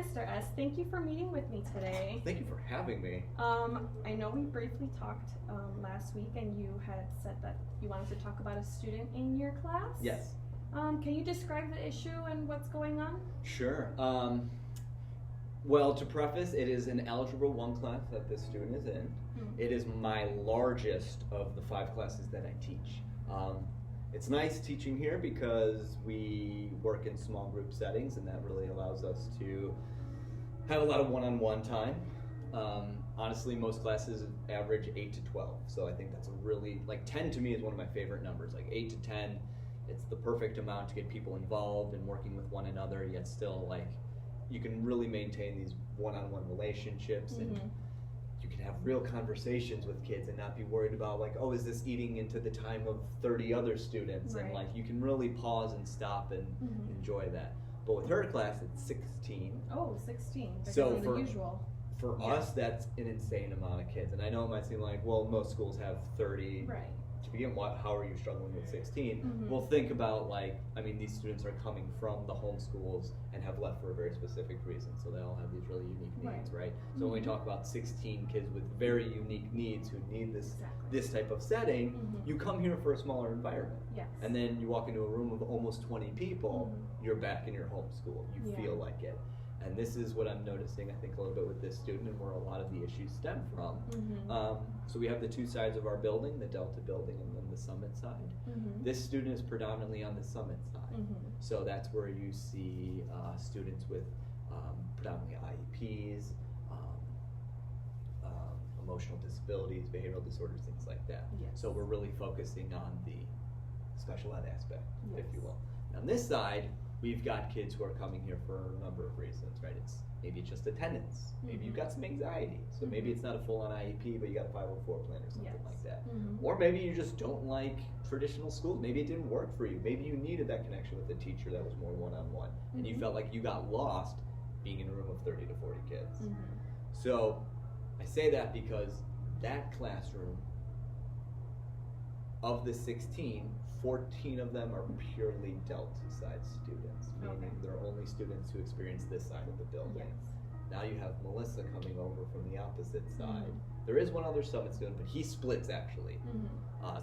Mr. S. Thank you for meeting with me today. Thank you for having me. I know we briefly talked last week, and you had said that you wanted to talk about a student in your class. Yes. Can you describe the issue and what's going on? Sure. Well, to preface, it is an Algebra 1 class that this student is in. It is my largest of the 5 classes that I teach. It's nice teaching here because we work in small group settings, and that really allows us to have a lot of one-on-one time. Honestly, most classes average 8 to 12, so I think that's a really, 10 to me is one of my favorite numbers. 8 to 10, it's the perfect amount to get people involved and working with one another, yet still you can really maintain these one-on-one relationships, and you can have real conversations with kids and not be worried about oh, is this eating into the time of 30 other students? Right. And you can really pause and stop and enjoy that. But with her class, it's 16. Oh, 16. So the usual. For us, that's an insane amount of kids. And I know it might seem most schools have 30. Right. To begin with, how are you struggling with 16? Well, think about these students are coming from the home schools and have left for a very specific reason. So they all have these really unique needs, right? So when we talk about 16 kids with very unique needs who need this type of setting, you come here for a smaller environment. Yes. And then you walk into a room of almost 20 people, you're back in your home school. You feel like it. And this is what I'm noticing, I think, a little bit with this student and where a lot of the issues stem from. So we have the 2 sides of our building, the Delta building and then the Summit side. This student is predominantly on the Summit side. So that's where you see students with predominantly IEPs, emotional disabilities, behavioral disorders, things like that. Yes. So we're really focusing on the special ed aspect, if you will. On this side, we've got kids who are coming here for a number of reasons, right? Maybe it's just attendance. Maybe you've got some anxiety. So maybe it's not a full-on IEP, but you got a 504 plan or something like that. Or maybe you just don't like traditional schools. Maybe it didn't work for you. Maybe you needed that connection with a teacher that was more one-on-one. And you felt like you got lost being in a room of 30 to 40 kids. So I say that because that classroom, of the 16, 14 of them are purely Delta side students, meaning they're only students who experience this side of the building. Now you have Melissa coming over from the opposite side. There is one other Summit student, but he splits actually.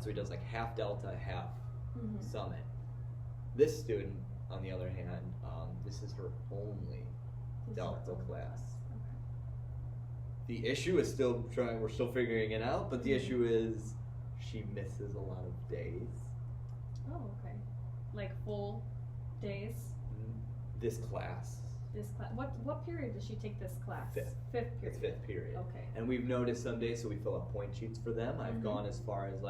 So he does half Delta, half Summit. This student, on the other hand, this is her only Delta class. The issue is we're still figuring it out, but the issue is she misses a lot of days. Oh, okay. Full days? This class. This class. What period does she take this class? Fifth. Fifth period. It's 5th period. Okay. And we've noticed some days, so we fill out point sheets for them. I've gone as far as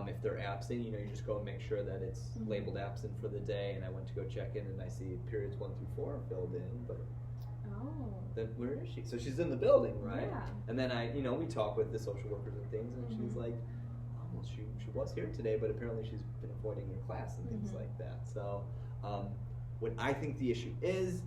if they're absent, you just go and make sure that it's labeled absent for the day. And I went to go check in, and I see periods 1 through 4 are filled in, but then where is she? So she's in the building, right? Yeah. And then we talk with the social workers and things, and she's like, well, she was here today, but apparently she's been avoiding your class and things like that. So what I think the issue is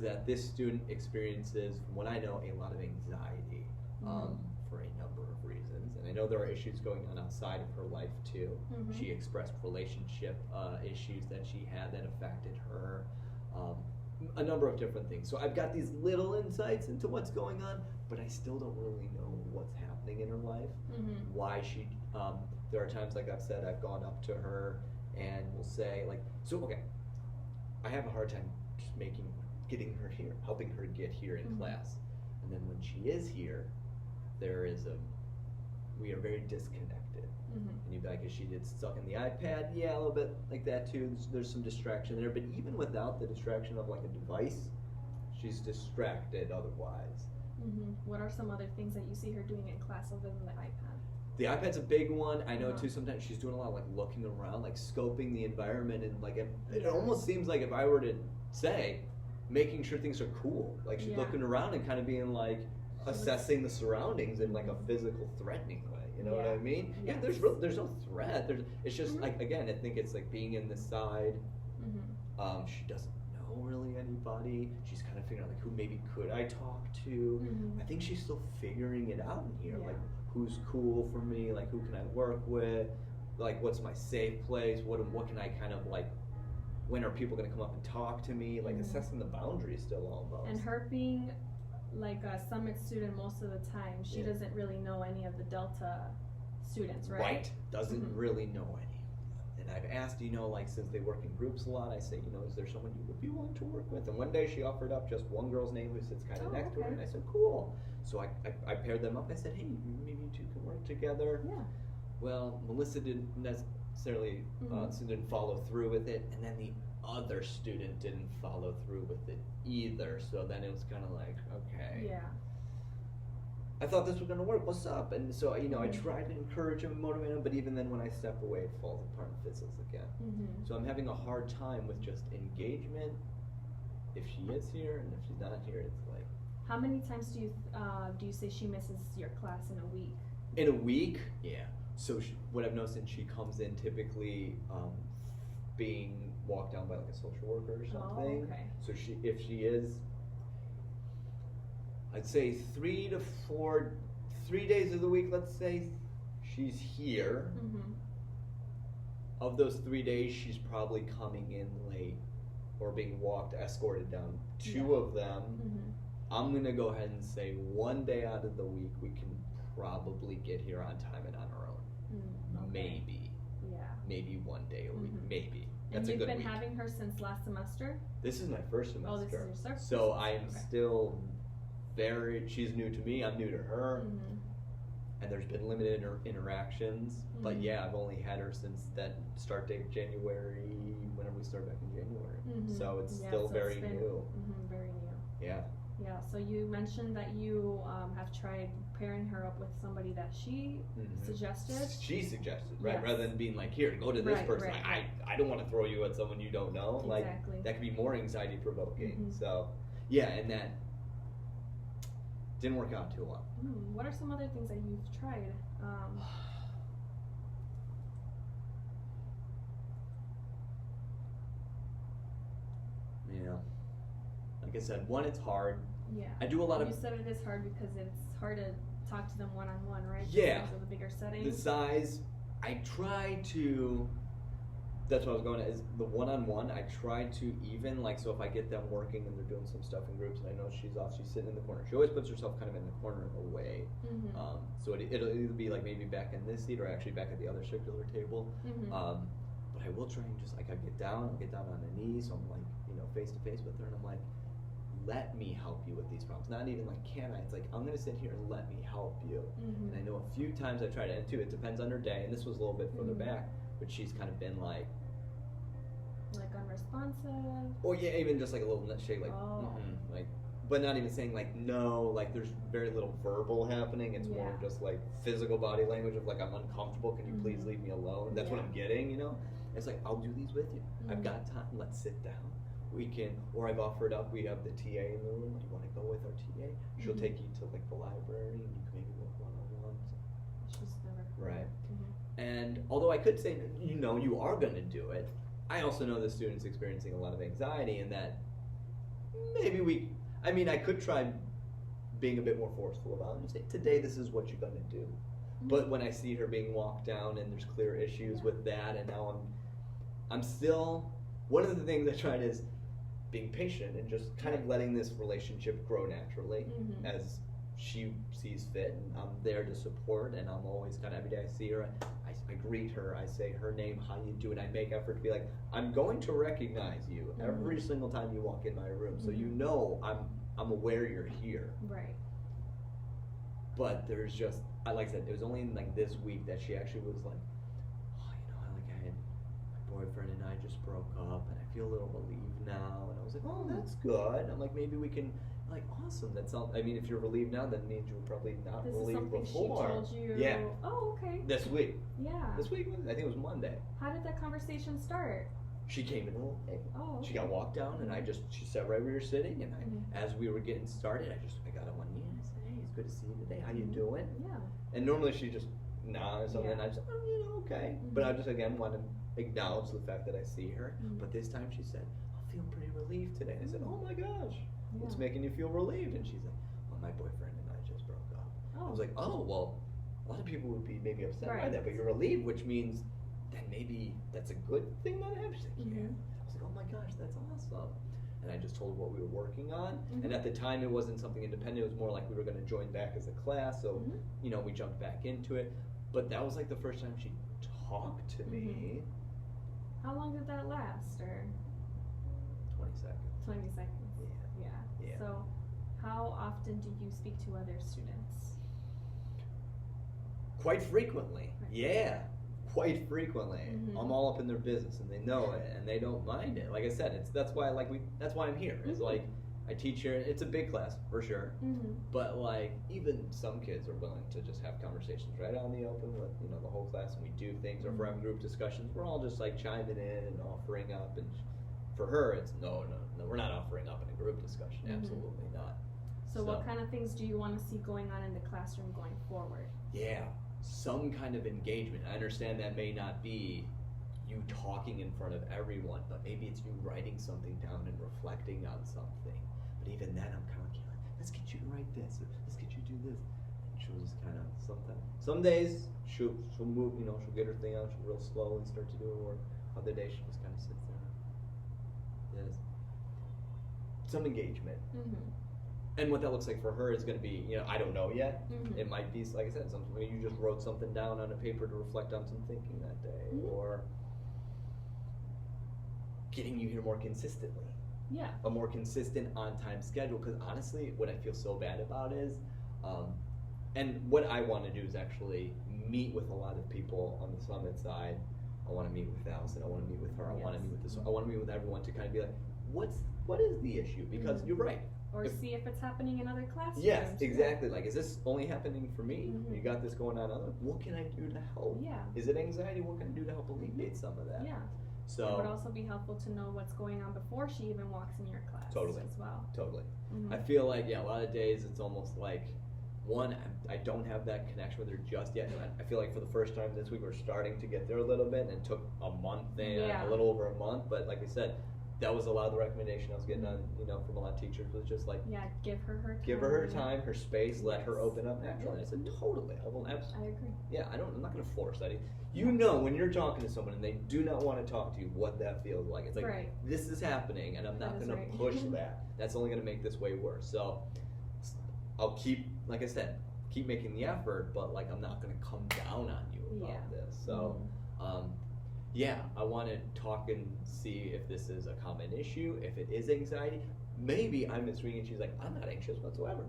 that this student experiences, from what I know, a lot of anxiety for a number of reasons. And I know there are issues going on outside of her life too. She expressed relationship issues that she had that affected her. A number of different things. So I've got these little insights into what's going on, but I still don't really know what's happening in her life. Why she, there are times, like I've said, I've gone up to her and will say, I have a hard time just getting her here, helping her get here in class. And then when she is here, we are very disconnected. And you'd be like, is she stuck in the iPad? Yeah, a little bit like that too. There's some distraction there, but even without the distraction of a device, she's distracted otherwise. What are some other things that you see her doing in class other than the iPad? The iPad's a big one. I know too, sometimes she's doing a lot of looking around, scoping the environment, and it almost seems like if I were to say, making sure things are cool. She's looking around and kind of being assessing the surroundings in a physical threatening way. You know what I mean? Yes. Yeah, there's no threat. It's just again, I think it's being in this side. She doesn't know really anybody. She's kind of figuring out who maybe could I talk to. I think she's still figuring it out in here. Who's cool for me? Who can I work with? What's my safe place? What can I kind of when are people going to come up and talk to me, like assessing the boundaries still almost. And her being like a Summit student most of the time, she doesn't really know any of the Delta students, right? Right, doesn't really know any. And I've asked, like since they work in groups a lot, I say, is there someone you would be willing to work with? And one day she offered up just one girl's name who sits kind of next to her, and I said, cool. So I paired them up. I said, hey, maybe you two can work together. Yeah. Well, Melissa didn't necessarily didn't follow through with it, and then the other student didn't follow through with it either. So then it was kind of like, okay. Yeah. I thought this was going to work. What's up? And so, I tried to encourage him and motivate him, but even then when I step away, it falls apart and fizzles again. So I'm having a hard time with just engagement. If she is here, and if she's not here, it's like. How many times do you say she misses your class in a week? In a week? Yeah. So what I've noticed, and she comes in typically being walked down by like a social worker or something. Oh, okay. So if she is, I'd say 3 days of the week, let's say, she's here. Of those 3 days, she's probably coming in late or being escorted down. 2 of them, I'm going to go ahead and say 1 day out of the week, we can probably get here on time and on our own. Okay. Maybe. Yeah. Maybe 1 day a week. Maybe. That's a good week. And you've been having her since last semester? This is my first semester. Oh, this is your first So I am still she's new to me, I'm new to her. And there's been limited interactions. But yeah, I've only had her since that start date of January, whenever we start back in January. So it's still very new. Very new. Yeah. Yeah, so you mentioned that you have tried pairing her up with somebody that she suggested. She suggested, right? Yes. Rather than being like, here, go to this person. Right. Like, I don't want to throw you at someone you don't know. Exactly. Like, that could be more anxiety provoking. So, yeah, and that didn't work out too well. What are some other things that you've tried? Like I said, one, it's hard. Yeah. I do a lot of. You said it is hard because it's hard to talk to them one-on-one, right? Yeah. Because of the bigger setting. The size, I try to. That's what I was going at, is the one-on-one. I try to even, like, so if I get them working and they're doing some stuff in groups and I know she's off, she's sitting in the corner. She always puts herself kind of in the corner away. So it'll either be like maybe back in this seat or actually back at the other circular table. But I will try and just, like, I'll get down on the knees, so I'm like, face to face with her, and I'm like, let me help you with these problems. Not even like, can I? It's like, I'm going to sit here and let me help you. And I know a few times I've tried it, and too, it depends on her day, and this was a little bit further back, but she's kind of been like unresponsive. Or yeah, even just like a little nut shake, like, like, but not even saying like no, like there's very little verbal happening. It's more just like physical body language of like, I'm uncomfortable. Can you please leave me alone? That's what I'm getting, It's like, I'll do these with you. I've got time. Let's sit down. We can, or I've offered up, we have the TA in the room. Do you want to go with our TA? She'll take you to like the library and you can maybe work one-on-one. She's never. Right. And although I could say, you are going to do it, I also know the student's experiencing a lot of anxiety, and that maybe I could try being a bit more forceful about it and say, today this is what you're going to do. But when I see her being walked down and there's clear issues with that, and now I'm still, one of the things I tried is being patient and just kind of letting this relationship grow naturally as she sees fit, and I'm there to support, and I'm always kind of, every day I see her, I greet her, I say her name, how you doing, I make effort to be like, I'm going to recognize you every single time you walk in my room, so I'm aware you're here. Right. But there's just, like I said, it was only in like this week that she actually was like, I had my boyfriend and I just broke up, and I feel a little relieved now, and I was like, oh, that's good. I'm like, maybe we can, like, awesome. That sounds, if you're relieved now, that means you were probably not relieved before. This is something she told you. Yeah. Oh, okay. This week. Yeah. This week, I think it was Monday. How did that conversation start? She came in a little late. Oh, okay. She got walked down, and she sat right where you're sitting, and as we were getting started, I got on one knee, and I said, hey, it's good to see you today. How you doing? Yeah. And normally she just nods or something, and I just, okay. But I just, again, want to acknowledge the fact that I see her. But this time she said, I feel pretty relieved today. And I said, oh my gosh, what's making you feel relieved? And she's like, well, my boyfriend and I just broke up. I was like, oh, well, a lot of people would be maybe upset by that, but you're relieved, which means then maybe that's a good thing that happened. She's like, yeah. I was like, oh my gosh, that's awesome. And I just told her what we were working on. Mm-hmm. And at the time, it wasn't something independent. It was more like we were going to join back as a class. So, Mm-hmm. you know, we jumped back into it. But that was like the first time she talked to me. How long did that last? Or 20 seconds. 20 seconds. Yeah. Yeah. So, how often do you speak to other students? Quite frequently. Right. Yeah. Quite frequently. Mm-hmm. I'm all up in their business, and they know it, and they don't mind it. Like I said, that's why I'm here. It's Mm-hmm. like I teach here. It's a big class for sure, Mm-hmm. but like even some kids are willing to just have conversations right out in the open with the whole class, and we do things. Or if we're having group discussions, we're all just like chiming in and offering up. And for her, it's no, we're not offering up in a group discussion. Mm-hmm. Absolutely not. So what kind of things do you want to see going on in the classroom going forward? Yeah, some kind of engagement. I understand that may not be you talking in front of everyone, but maybe it's you writing something down and reflecting on something. But even then, I'm kind of like, let's get you to write this, or let's get you to do this. And she'll just kind of some days she'll move, she'll get her thing out, she'll real slowly start to do her work. Other days she just kind of sits there. Yes. Some engagement. Mm-hmm. And what that looks like for her is going to be, I don't know yet. Mm-hmm. It might be, like I said, something where you just wrote something down on a paper to reflect on some thinking that day, Mm-hmm. or getting you here more consistently. Yeah. A more consistent on-time schedule. Because honestly, what I feel so bad about is, and what I want to do is actually meet with a lot of people on the Summit side. I want to meet with Allison. I want to meet with her. I want to meet with this. I want to meet with everyone to kind of be like, what is the issue? Because you're right. Or see if it's happening in other classrooms. Yes, exactly. Like, is this only happening for me? Mm-hmm. You got this going on. What can I do to help? Yeah. Is it anxiety? What can I do to help alleviate some of that? Yeah. So it would also be helpful to know what's going on before she even walks in your class. Totally. As well. Totally. Mm-hmm. I feel like, a lot of days it's almost like, one, I don't have that connection with her just yet. I feel like for the first time this week we're starting to get there a little bit, and it took a month, a little over a month. But like I said, that was a lot of the recommendation I was getting on, from a lot of teachers was just like, give her her time. Give her her time, her space, let her open up naturally. I said, totally. I will absolutely. I agree. Yeah, I'm not going to force that. You know when you're talking to someone and they do not want to talk to you, what that feels like. It's like, this is happening, and I'm not going to push that. That's only going to make this way worse. So I'll keep, like I said, keep making the effort, but like I'm not going to come down on you about this. So, I want to talk and see if this is a common issue. If it is anxiety, maybe I'm misreading. She's like, I'm not anxious whatsoever.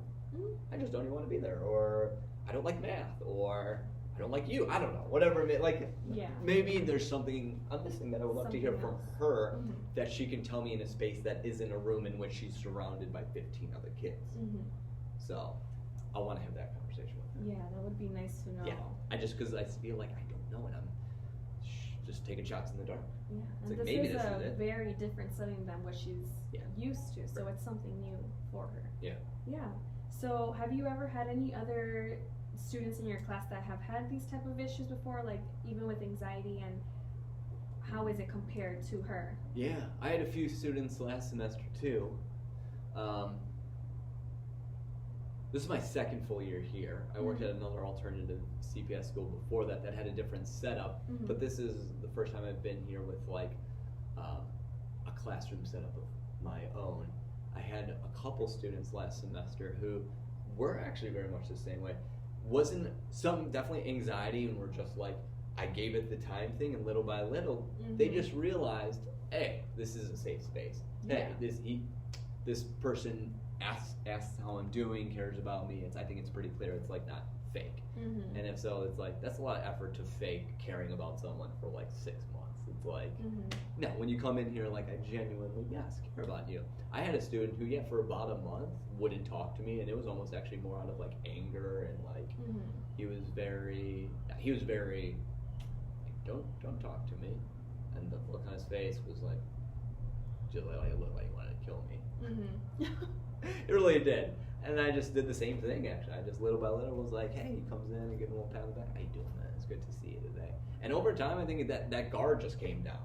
I just don't even want to be there, or I don't like math, or I don't like you. I don't know. Whatever. Maybe there's something I'm missing that I would love to hear from her that she can tell me in a space that isn't a room in which she's surrounded by 15 other kids. So I want to have that conversation with her. Yeah, that would be nice to know. Yeah, because I feel like I don't know, and I'm just taking shots in the dark. Yeah, it's and like, this maybe is this a is it. very different setting than what she's used to, so it's something new for her. Yeah. Yeah. So have you ever had any other students in your class that have had these type of issues before, like even with anxiety, and how is it compared to her? Yeah, I had a few students last semester too. This is my second full year here. I worked at another alternative CPS school before that had a different setup, but this is the first time I've been here with like a classroom setup of my own. I had a couple students last semester who were actually very much the same way. Wasn't some definitely anxiety, and were just like, I gave it the time thing, and little by little they just realized, hey, this is a safe space. Hey, this person asks how I'm doing, cares about me. I think it's pretty clear it's like not fake. And if so, it's like that's a lot of effort to fake caring about someone for like 6 months. It's like no, when you come in here like I genuinely care about you. I had a student who for about a month wouldn't talk to me, and it was almost actually more out of like anger, and like he was very don't talk to me, and the look on his face was like just like it looked like he wanted to kill me. It really did. And I just did the same thing, actually. I just little by little was like, hey, he comes in and give him a little pat on the back. How you doing, man? It's good to see you today. And over time, I think that guard just came down,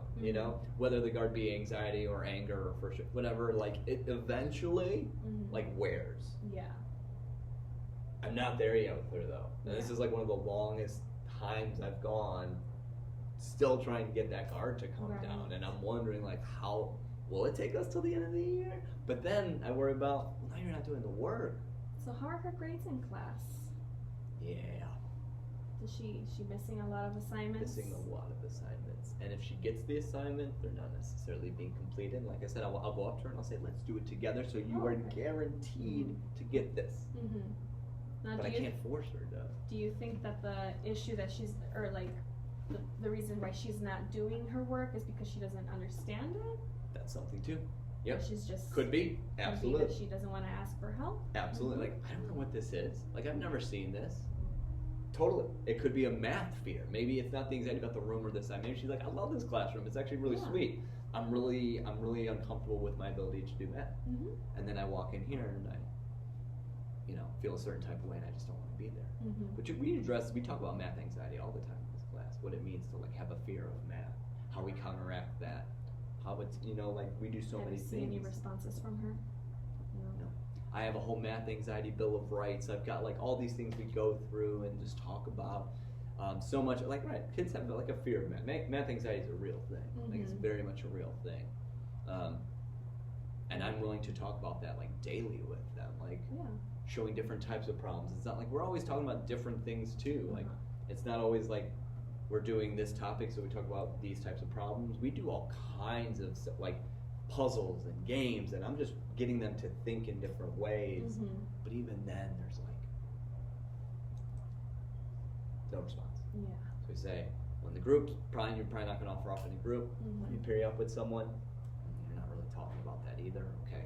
whether the guard be anxiety or anger or frustration, whatever, like it eventually like wears. Yeah. I'm not there yet with her though. And this is like one of the longest times I've gone still trying to get that guard to come down. And I'm wondering like how will it take us till the end of the year? But then I worry about, well, now you're not doing the work. So how are her grades in class? Yeah. Is she missing a lot of assignments? Missing a lot of assignments. And if she gets the assignment, they're not necessarily being completed. And like I said, I'll go up to her and I'll say, let's do it together so you are guaranteed to get this. Mm-hmm. Now, but I can't force her to. Do you think that the issue that she's, or like, the reason why she's not doing her work is because she doesn't understand it? That's something too. Yep. Or she's just could be. Absolutely. Could be that she doesn't want to ask for help. Absolutely. Like, I don't know what this is. Like, I've never seen this. Totally. It could be a math fear. Maybe it's not the anxiety about the room or this side. Maybe she's like, I love this classroom. It's actually really sweet. I'm really uncomfortable with my ability to do math. Mm-hmm. And then I walk in here and I, feel a certain type of way, and I just don't want to be there. Mm-hmm. But we talk about math anxiety all the time in this class. What it means to like have a fear of math, how we counteract that, how it's like we do so many Have you things. seen any responses from her? No. I have a whole math anxiety bill of rights. I've got like all these things we go through and just talk about. So much kids have like a fear of math. Math anxiety is a real thing. Mm-hmm. Like it's very much a real thing. And I'm willing to talk about that like daily with them, like showing different types of problems. It's not like we're always talking about different things too. Like it's not always like we're doing this topic so we talk about these types of problems. We do all kinds of stuff, like puzzles and games, and I'm just getting them to think in different ways. Mm-hmm. But even then, there's like no response. Yeah. So we say, when the group's you're probably not going to offer up in a group. When you pair you up with someone, you're not really talking about that either. Okay,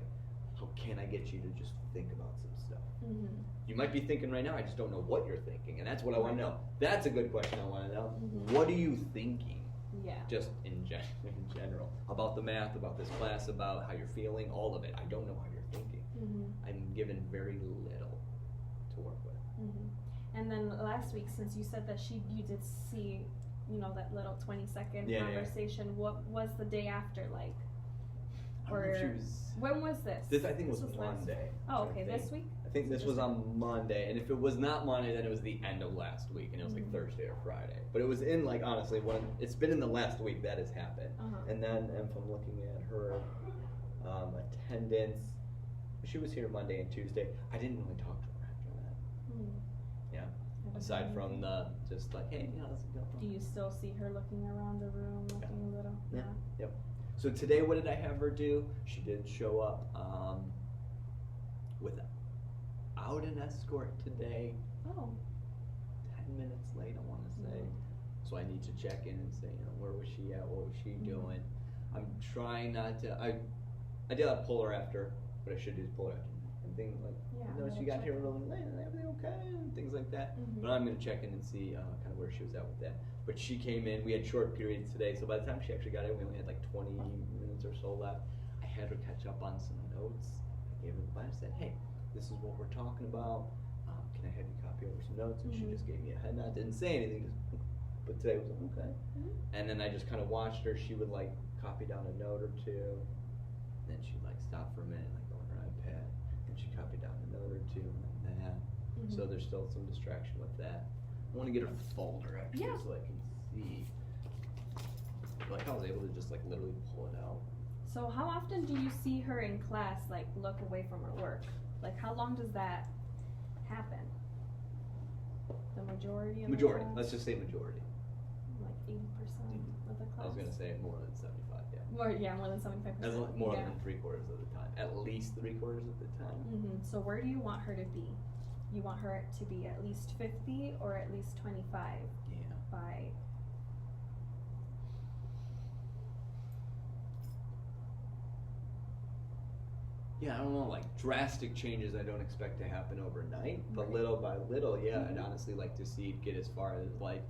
how can I get you to just think about some stuff? Mm-hmm. You might be thinking right now, I just don't know what you're thinking, and that's what I want to know. That's a good question I want to know. Mm-hmm. What are you thinking? Yeah. Just in general. About the math, about this class, about how you're feeling, all of it. I don't know how you're thinking. Mm-hmm. I'm given very little to work with. Mm-hmm. And then last week, since you said that you did see, that little 20-second conversation, what was the day after like? Or when was this? I think it was Monday. Oh, okay, this week? I think this was on Monday, and if it was not Monday, then it was the end of last week, and it was like Thursday or Friday. But it was in like, honestly, it's been in the last week that has happened. And then if I'm looking at her attendance, she was here Monday and Tuesday. I didn't really talk to her after that. Yeah. Aside from the just like, hey, how's it going? Do you still see her looking around the room, looking a little? Yeah. Yep. So today, what did I have her do? She did show up without an escort today. Oh. 10 minutes late, I want to say. So I need to check in and say, where was she at? What was she doing? I'm trying not to. I did not pull her after. What I should do is pull her after and things like, she got here really late. Is everything okay? And things like that. Mm-hmm. But I'm going to check in and see kind of where she was at with that. But she came in. We had short periods today, so by the time she actually got in, we only had like 20 minutes or so left. I had her catch up on some notes. I gave her the class. Said, hey, this is what we're talking about. Can I have you copy over some notes? And she just gave me a head nod. Didn't say anything. But today was like, okay. And then I just kind of watched her. She would like copy down a note or two. And then she'd like stop for a minute, like go on her iPad. And she copied down a note or two and that. So there's still some distraction with that. I want to get her folder actually so I can see. Like I was able to just like literally pull it out. So how often do you see her in class like look away from her work? Like how long does that happen? The majority of Majority. the class? Let's just say majority. Like 80% of the class? I was gonna say more than 75, yeah. More than 75%. That's more than 3/4 of the time. At least 3/4 of the time. So where do you want her to be? You want her to be at least 50 or at least 25 by... Yeah, I don't know, like drastic changes I don't expect to happen overnight, but little by little, I'd honestly like to see it get as far as like,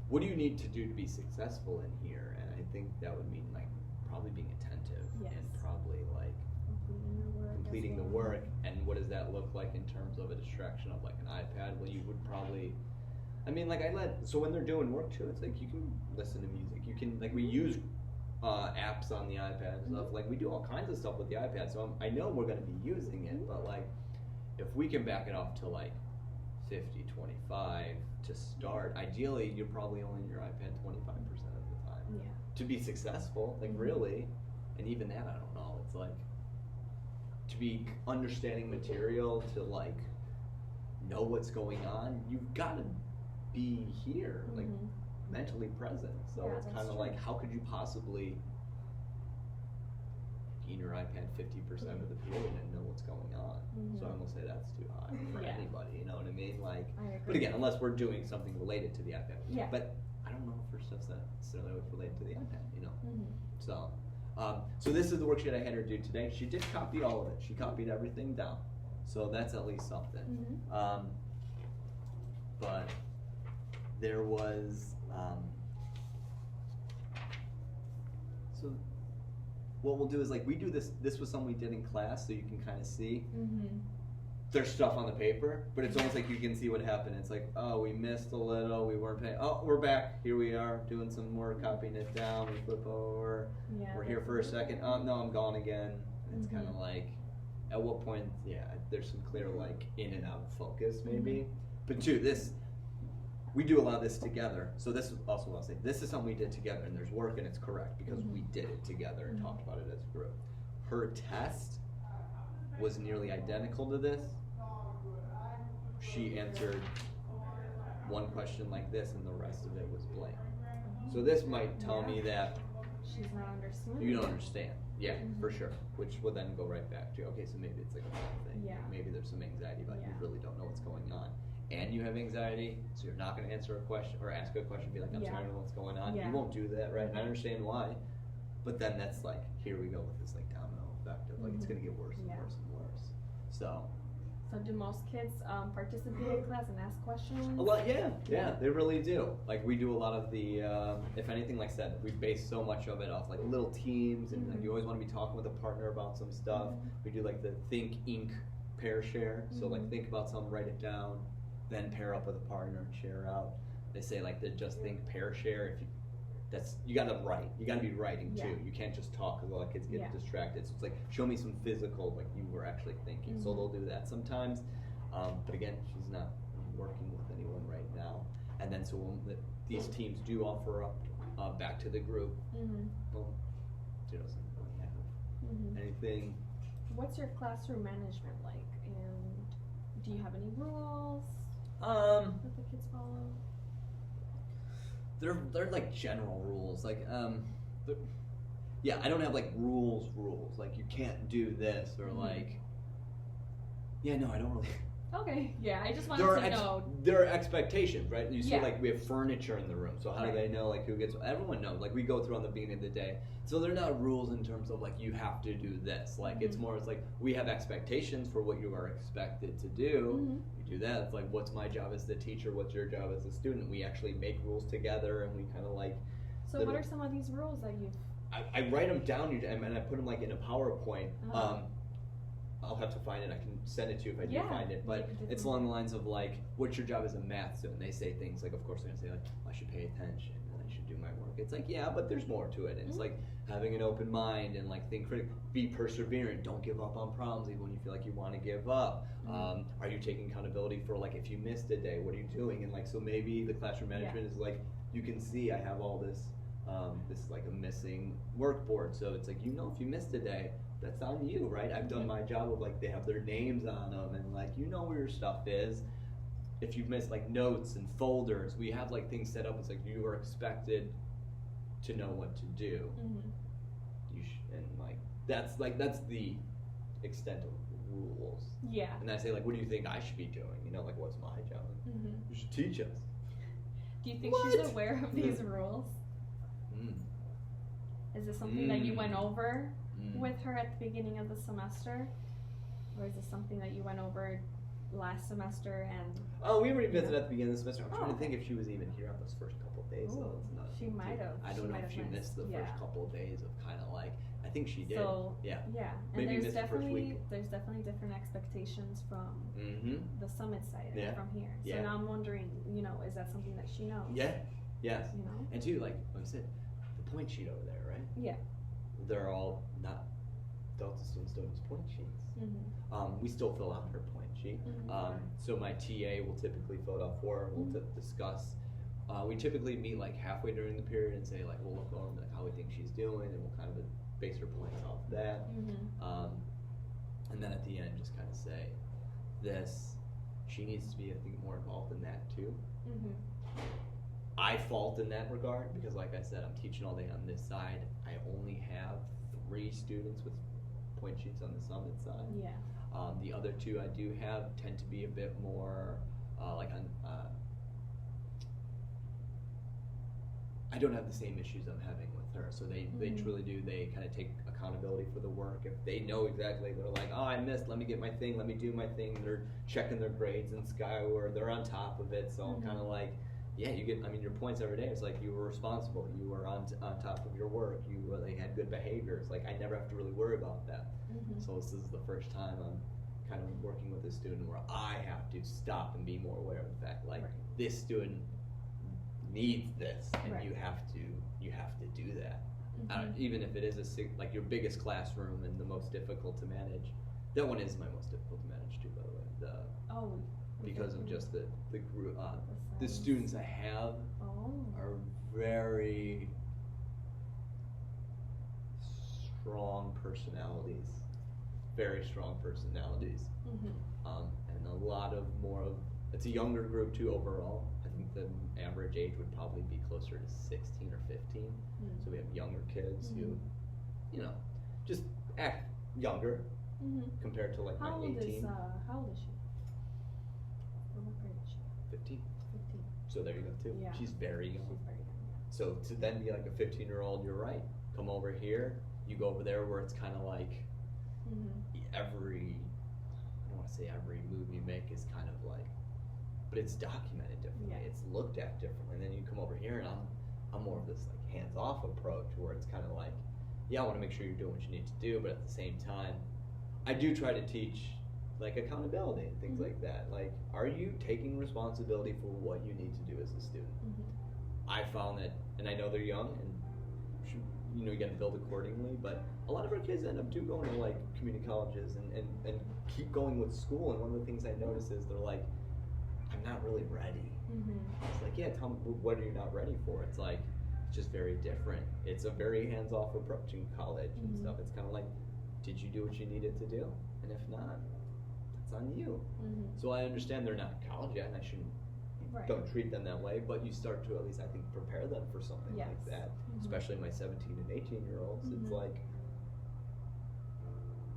what do you need to do to be successful in here? And I think that would mean like probably being attentive and probably like completing the work. And what does that look like in terms of a distraction of like an iPad? Well, you would probably, so when they're doing work too, it's like you can listen to music. You can, like we use apps on the iPad and stuff. Like we do all kinds of stuff with the iPad. So I know we're going to be using it, but like if we can back it off to like 50, 25 to start, ideally you're probably only on your iPad 25% of the time. To be successful, like really. And even that, I don't know. It's like, to be understanding material, to like know what's going on, you've got to be here, like mentally present. So it's kind of like, how could you possibly be in your iPad 50% of the period and know what's going on? So I almost say that's too high for anybody, you know what I mean? Like, but again, unless we're doing something related to the iPad. Yeah. But I don't know for stuff that's necessarily related to the iPad, you know? So, so this is the worksheet I had her do today. She did copy all of it. She copied everything down. So that's at least something. But there was, so what we'll do is like, we do this was something we did in class, so you can kind of see. There's stuff on the paper, but it's almost like you can see what happened. It's like, oh, we missed a little, we weren't paying, oh, we're back, here we are, doing some more, copying it down, we flip over, we're here for a second, oh, no, I'm gone again. It's kind of like, at what point, there's some clear, like, in and out of focus, maybe. But two, we do a lot of this together, so this is also what I'll say, this is something we did together, and there's work, and it's correct, because we did it together and talked about it as a group. Her test was nearly identical to this. She answered one question like this, and the rest of it was blank. So this might tell me that she's not understanding. You don't understand. Yeah, for sure. Which will then go right back to, okay, so maybe it's like a bad thing. Yeah. Maybe there's some anxiety about you really don't know what's going on. And you have anxiety, so you're not going to answer a question or ask a question, be like, I'm sorry, I don't know what's going on. You won't do that, right? And I understand why. But then that's like, here we go with this like domino effect of like, it's going to get worse and worse and worse. So do most kids participate in class and ask questions? A lot, yeah, they really do. Like we do a lot of the, if anything, like I said, we base so much of it off like little teams, and like you always want to be talking with a partner about some stuff. We do like the think, ink, pair, share. So like think about something, write it down, then pair up with a partner and share out. They say like the just think, pair, share. If you, you got to write. You got to be writing too. You can't just talk because a lot of kids get distracted. So it's like, show me some physical, like you were actually thinking. So they'll do that sometimes. But again, she's not working with anyone right now. And then so when these teams do offer up back to the group, well, she doesn't really have anything. What's your classroom management like? And do you have any rules that the kids follow? They're like general rules, like I don't have like rules like you can't do this or like I don't really. Okay, I just wanted to know. There are expectations, right? You see, like we have furniture in the room, so how do they know like who gets? Everyone knows. Like we go through on the beginning of the day, so they're not rules in terms of like you have to do this. Like it's like we have expectations for what you are expected to do. You do that. It's like what's my job as the teacher? What's your job as a student? We actually make rules together, and we kind of like. So what are some of these rules that you've? I write them down and I put them like in a PowerPoint. I'll have to find it. I can send it to you if I do find it. But it's along the lines of like, what's your job as a math student? They say things like, of course, they're gonna say like, I should pay attention and I should do my work. It's like, but there's more to it. And it's like having an open mind and like think critically, be perseverant. Don't give up on problems even when you feel like you want to give up. Are you taking accountability for like if you missed a day? What are you doing? And like so maybe the classroom management is like you can see I have all this. This is like a missing workboard. So it's like if you missed a day. That's on you, right? I've done my job of like they have their names on them and like where your stuff is. If you've missed like notes and folders, we have like things set up. It's like you are expected to know what to do. And like that's the extent of rules. Yeah. And I say like, what do you think I should be doing? Like what's my job? You should teach us. Do you think she's aware of these rules? Is this something that you went over with her at the beginning of the semester, or is this something that you went over last semester? And we revisited at the beginning of the semester. I'm trying to think if she was even here on those first couple of days. So it's not. She might have. I don't know if she missed the first couple of days of kind of like. I think she did. So, yeah. And there's definitely different expectations from the summit side and from here. So now I'm wondering, is that something that she knows? Yeah. Yes. And too, like I said, the point sheet over there, right? Yeah. They're all not Delta students don't use point sheets. We still fill out her point sheet. So my TA will typically fill it out for her. We'll discuss. We typically meet like halfway during the period and say like we'll look over like how we think she's doing, and we'll kind of base her points off that. And then at the end, just kind of say, she needs to be, I think, more involved in that too. I fault in that regard because, like I said, I'm teaching all day on this side. I only have 3 students with point sheets on the summit side. Yeah. The other 2 I do have tend to be a bit more like on. I don't have the same issues I'm having with her, so they truly do. They kind of take accountability for the work. If they know exactly, they're like, oh, I missed. Let me get my thing. Let me do my thing. They're checking their grades in Skyward. They're on top of it. So I'm kind of like, yeah, you get. I mean, your points every day. It's like you were responsible. You were on top of your work. You really had good behaviors. Like I never have to really worry about that. So this is the first time I'm kind of working with a student where I have to stop and be more aware of the fact, like this student needs this, and you have to do that. Even if it is like your biggest classroom and the most difficult to manage. That one is my most difficult to manage too, by the way. Because of just the group, the students I have are very strong personalities, and a lot of it's a younger group too overall. I think the average age would probably be closer to 16 or 15. So we have younger kids who, just act younger compared to like my 18. How old is she? What grade is she? 15. So there you go too. Yeah. She's very young. She's very young. So to then be like a 15-year-old, you're right. Come over here. You go over there where it's kind of like I don't want to say every move you make is kind of like, but it's documented differently. It's looked at differently. And then you come over here, and I'm more of this like hands-off approach where it's kind of like, yeah, I want to make sure you're doing what you need to do, but at the same time, I do try to teach like accountability and things like that. Like, are you taking responsibility for what you need to do as a student? I found that, and I know they're young, and you got to build accordingly, but a lot of our kids end up going to like community colleges and keep going with school, and one of the things I notice is they're like, I'm not really ready. It's like, yeah, tell me, what are you not ready for? It's like, it's just very different. It's a very hands-off approach in college and stuff. It's kind of like, did you do what you needed to do? And if not, that's on you. So I understand they're not in college yet, and I shouldn't, don't treat them that way, but you start to at least, I think, prepare them for something like that. Especially my 17 and 18-year-olds. It's like,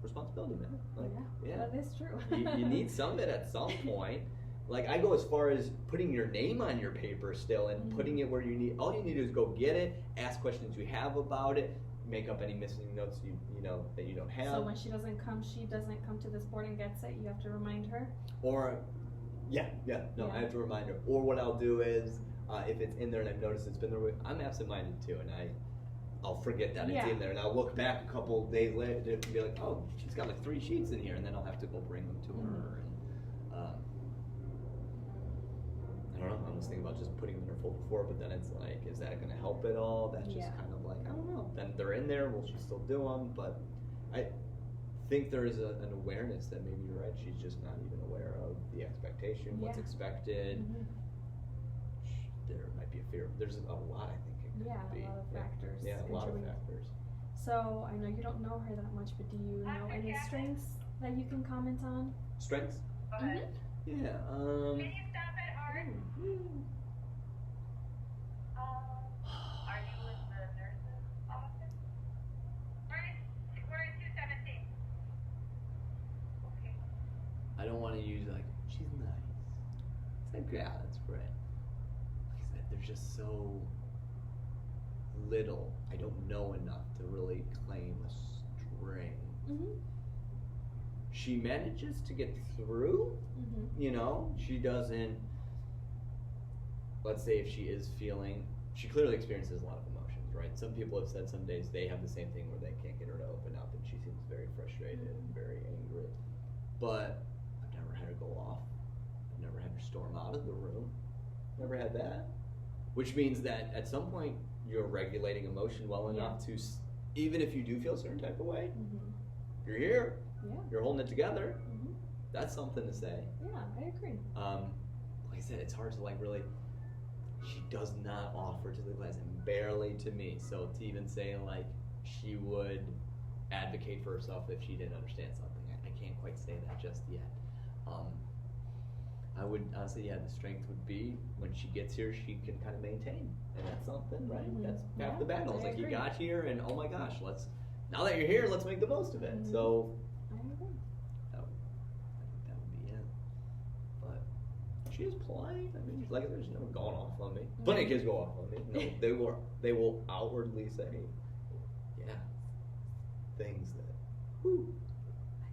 responsibility, man. Like, that is true. you need some of it at some point. Like, I go as far as putting your name on your paper still and putting it where you need. All you need to do is go get it, ask questions you have about it, make up any missing notes you know that you don't have. So when she doesn't come to this board and gets it, you have to remind her? Or, I have to remind her. Or what I'll do is, if it's in there and I've noticed it's been there, I'm absent-minded too, and I'll forget that it's in there, and I'll look back a couple days later and be like, oh, she's got like 3 sheets in here, and then I'll have to go bring them to her. And, I don't know, I was thinking about just putting them in her folder before, but then it's like, is that going to help at all? That's just kind of like, I don't know. Then they're in there, will she still do them? But I think there is an awareness that maybe you're right, she's just not even aware of the expectation, what's expected. There might be a fear. There's a lot, I think, it could be. A lot of factors. Yeah, a lot of factors. So, I know you don't know her that much, but do you know any strengths that you can comment on? Strengths? Yeah, Can you stop it hard? Are you with the nurse's office? We're in 217. Okay. I don't want to use like, she's nice. It's like, yeah, that's great. Like I said, there's just so little. I don't know enough to really claim a string. She manages to get through, she doesn't, let's say if she is feeling, she clearly experiences a lot of emotions, right? Some people have said some days they have the same thing where they can't get her to open up and she seems very frustrated and very angry. But I've never had her go off. I've never had her storm out of the room. Never had that. Which means that at some point you're regulating emotion well enough to, even if you do feel a certain type of way, you're here. You're holding it together. That's something to say. Yeah, I agree. Like I said, it's hard to like really, she does not offer to the class and barely to me. So to even say like, she would advocate for herself if she didn't understand something. I can't quite say that just yet. I would honestly, the strength would be when she gets here, she can kind of maintain, and that's something, right? Mm-hmm. That's half the battle. It's like you got here, and oh my gosh, now that you're here, let's make the most of it. Mm-hmm. So, I agree. I think that would be it. But she is polite. I mean, like I said, she's never gone off on me. Mm-hmm. Plenty of kids go off on me. No, they will outwardly say, things that, whoo.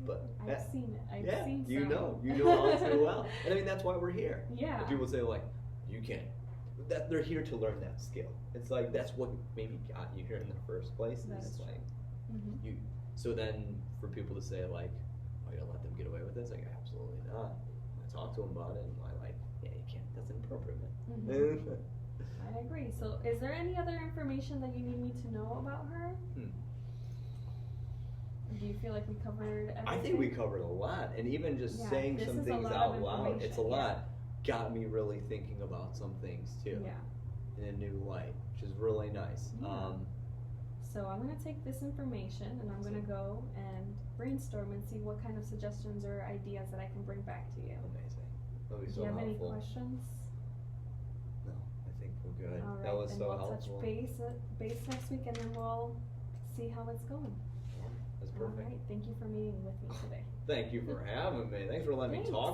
But I've seen it. I've seen you some. know all too well. And I mean, that's why we're here. Yeah. And people say like, you can't. That they're here to learn that skill. It's like that's what maybe got you here in the first place. It's like you. So then for people to say like, oh, you don't let them get away with this, like absolutely not. I talk to them about it, and I'm like, yeah, you can't. That's inappropriate, man. I agree. So, is there any other information that you need me to know about her? Do you feel like we covered everything? I think we covered a lot, and even just saying some things out loud, it's a lot. Got me really thinking about some things too. Yeah. In a new light, which is really nice. Yeah. So I'm gonna take this information and I'm gonna go and brainstorm and see what kind of suggestions or ideas that I can bring back to you. Amazing. That'll be so helpful. Do you have any questions? No, I think we're good. All right, that was then so we'll helpful. Touch base next week, and then we'll see how it's going. That's perfect. All right. Thank you for meeting with me today. Thank you for having me. Thanks for letting me talk.